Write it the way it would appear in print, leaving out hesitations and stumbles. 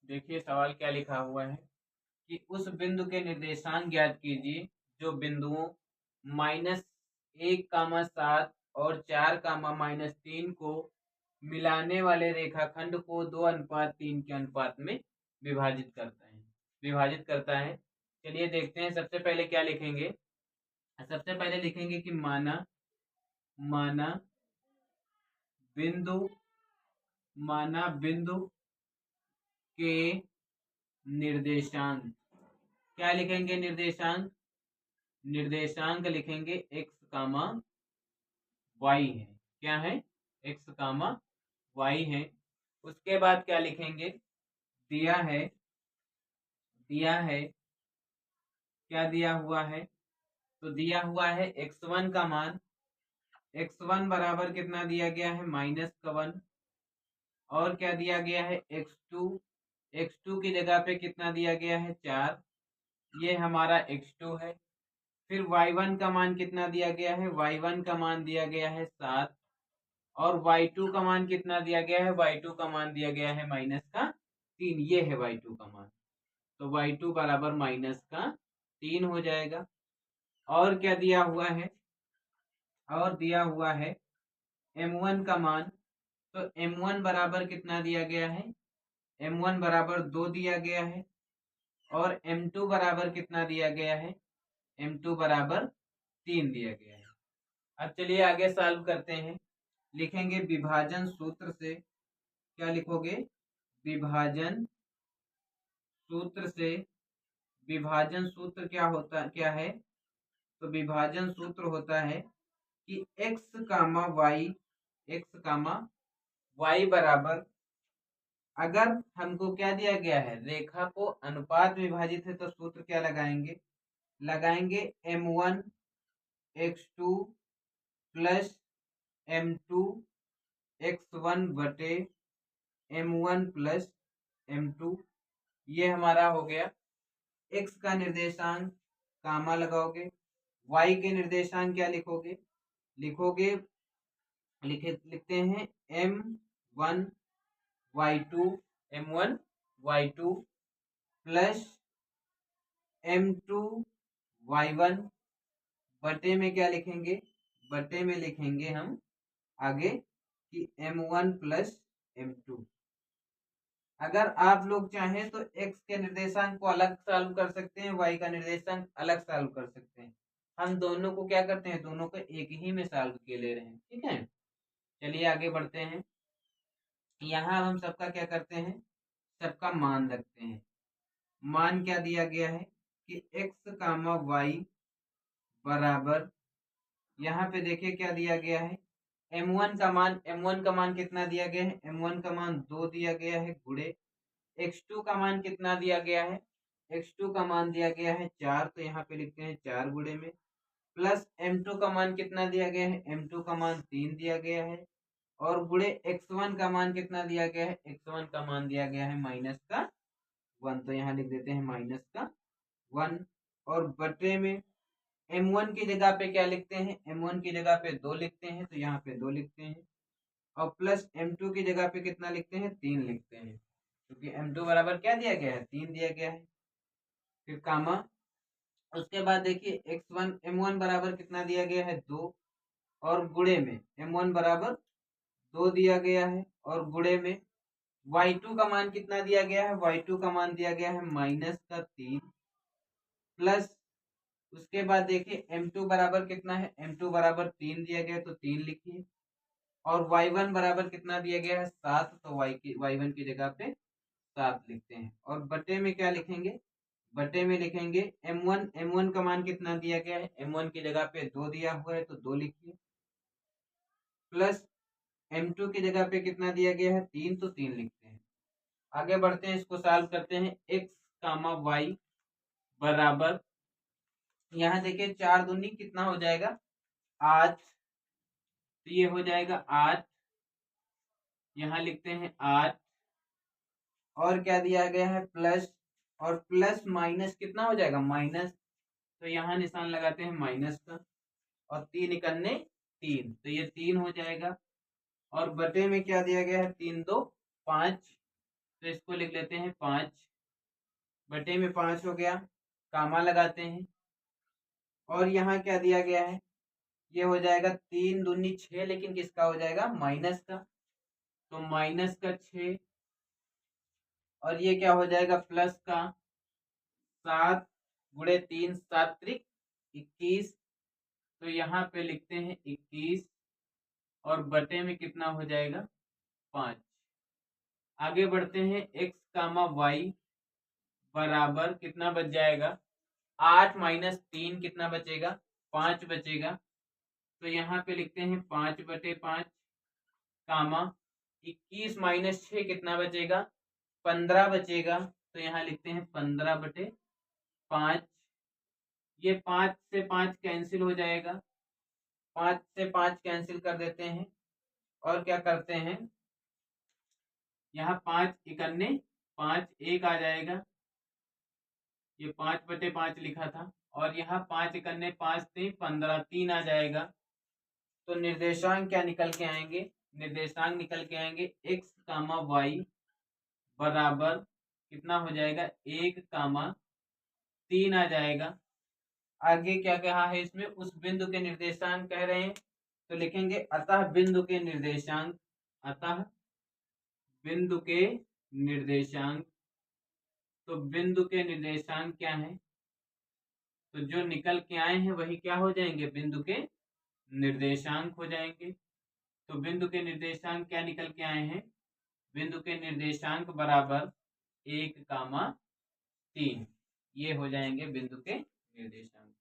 देखिए सवाल क्या लिखा हुआ है कि उस बिंदु के निर्देशांक ज्ञात कीजिए जो बिंदुओं -1, 7 और 4, -3 को मिलाने वाले रेखाखंड को 2:3 के अनुपात में विभाजित करता है। चलिए देखते हैं, सबसे पहले क्या लिखेंगे। सबसे पहले लिखेंगे कि माना माना बिंदु माना बिंदु के निर्देशांक। क्या लिखेंगे? निर्देशांक लिखेंगे x, y है। क्या है? x, y है। उसके बाद क्या लिखेंगे? दिया है क्या दिया हुआ है? तो दिया हुआ है x1 का मान। x1 बराबर कितना दिया गया है? -1। और क्या दिया गया है? x2 की जगह पे कितना दिया गया है? 4। ये हमारा x2 है। फिर y1 का मान कितना दिया गया है? y1 का मान दिया गया है 7। और y2 का मान कितना दिया गया है? y2 का मान दिया गया है -3। ये है y2 का मान। तो y2 बराबर -3 हो जाएगा। और क्या दिया हुआ है? और दिया हुआ है m1 का मान। तो m1 बराबर कितना दिया गया है? m1 बराबर 2 दिया गया है। और m2 बराबर कितना दिया गया है? m2 बराबर 3 दिया गया है। अब चलिए आगे सॉल्व करते हैं। लिखेंगे विभाजन सूत्र से। क्या लिखोगे? विभाजन सूत्र से। विभाजन सूत्र क्या है? तो विभाजन सूत्र होता है कि x, y बराबर, अगर हमको क्या दिया गया है? रेखा को अनुपात विभाजित है तो सूत्र क्या लगाएंगे m1 x2 plus m2 x1 बटे m1 प्लस m2। ये हमारा हो गया। x का निर्देशांक कामा लगाओगे। y के निर्देशांक क्या लिखोगे? लिखते हैं m1 y2 plus m2 y1 बटे में क्या लिखेंगे? बटे में लिखेंगे हम आगे कि m1 प्लस m2। अगर आप लोग चाहें तो x के निर्देशांक को अलग सॉल्व कर सकते हैं, y का निर्देशांक अलग सॉल्व कर सकते हैं। हम दोनों को क्या करते हैं? दोनों को एक ही में सॉल्व के ले रहे हैं। ठीक है, चलिए आगे बढ़ते हैं। यहाँ हम सबका क्या करते हैं? सबका मान रखते हैं। मान क्या दिया गया है कि x, y बराबर, यहाँ पे देखिए क्या दिया गया है? m1 का मान कितना दिया गया है? m1 का मान 2 दिया गया है गुणे x2 का मान कितना दिया गया है? x2 का मान दिया गया है 4। तो यहाँ पे लिखते हैं 4 गुणे में, प्लस m2 का मान कितना दिया गया है? m2 का मान 3 दिया गया है। और गुणे x1 का मान कितना दिया गया है? x1 का मान दिया गया है -1। तो यहाँ लिख देते हैं -1। और बटे में m1 की जगह पे क्या लिखते हैं? m1 की जगह पे 2 लिखते हैं, तो यहाँ पे 2 लिखते हैं। और प्लस m2 की जगह पे कितना लिखते हैं? 3 लिखते हैं, क्योंकि m2 बराबर क्या दिया गया है? 3 दिया गया है। फिर कामा, उसके बाद देखिए m1 बराबर कितना दिया गया है? 2। और गुणे में m1 बराबर 2 दिया गया है। और गुणे में y2 का मान कितना दिया गया है? y2 का मान दिया गया है -3। प्लस उसके बाद देखिए m2 बराबर कितना है? m2 बराबर 3 दिया गया है, तो 3 लिखिए। और y1 बराबर कितना दिया गया है? 7। तो y1 की जगह पे 7 लिखते हैं। और बटे में क्या लिखेंगे? बटे में लिखेंगे m1 का मान कितना दिया गया है? m1 की जगह पे 2 दिया हुआ है, तो 2 लिखिए। प्लस m2 की जगह पे कितना दिया गया है? 3। तो 3 लिखते हैं। आगे बढ़ते हैं, इसको सॉल्व करते हैं। x, y बराबर, यहाँ देखिए 4 दूनी कितना हो जाएगा? 8। तो ये हो जाएगा 8। यहाँ लिखते हैं 8। और क्या दिया गया है? प्लस। और प्लस माइनस कितना हो जाएगा? माइनस। तो यहाँ निशान लगाते हैं माइनस का। और 3 इकन्ने 3, तो ये 3 हो जाएगा। और बटे में क्या दिया गया है? 3 2 5। तो इसको लिख लेते हैं 5/5 हो गया, कामा लगाते हैं। और यहाँ क्या दिया गया है, ये हो जाएगा 3 दूनी 6, लेकिन किसका हो जाएगा, माइनस का, तो माइनस का 6। और ये क्या हो जाएगा, प्लस का 7 × 3 7 त्रिक 21। तो यहाँ पे लिखते हैं 21 और बटे में कितना हो जाएगा, 5। आगे बढ़ते हैं, x, y बराबर कितना बच जाएगा, 8 - 3 कितना बचेगा, 5 बचेगा। तो यहाँ पे लिखते हैं 5/5 कामा 21 - 6 कितना बचेगा, 15 बचेगा। तो यहाँ लिखते हैं 15/5। ये 5 से 5 कैंसिल हो जाएगा, 5 से 5 कैंसिल कर देते हैं। और क्या करते हैं, यहाँ 5 इकन्ने 5 1 आ जाएगा, ये 5/5 लिखा था। और यहाँ 5 इकन्ने 5 3 15 3 आ जाएगा। तो निर्देशांक क्या निकल के आएंगे, निर्देशांक निकल के आएंगे x, y बराबर कितना हो जाएगा, 1, 3 आ जाएगा। आगे क्या कहा है इसमें, उस बिंदु के निर्देशांक कह रहे हैं, तो लिखेंगे अतः बिंदु के निर्देशांक, अतः बिंदु के निर्देशांक। तो बिंदु के निर्देशांक क्या है, तो जो निकल के आए हैं वही क्या हो जाएंगे, बिंदु के निर्देशांक हो जाएंगे। तो बिंदु के निर्देशांक क्या निकल के आए हैं, बिंदु के निर्देशांक बराबर 1, 3, ये हो जाएंगे बिंदु के निर्देशांक।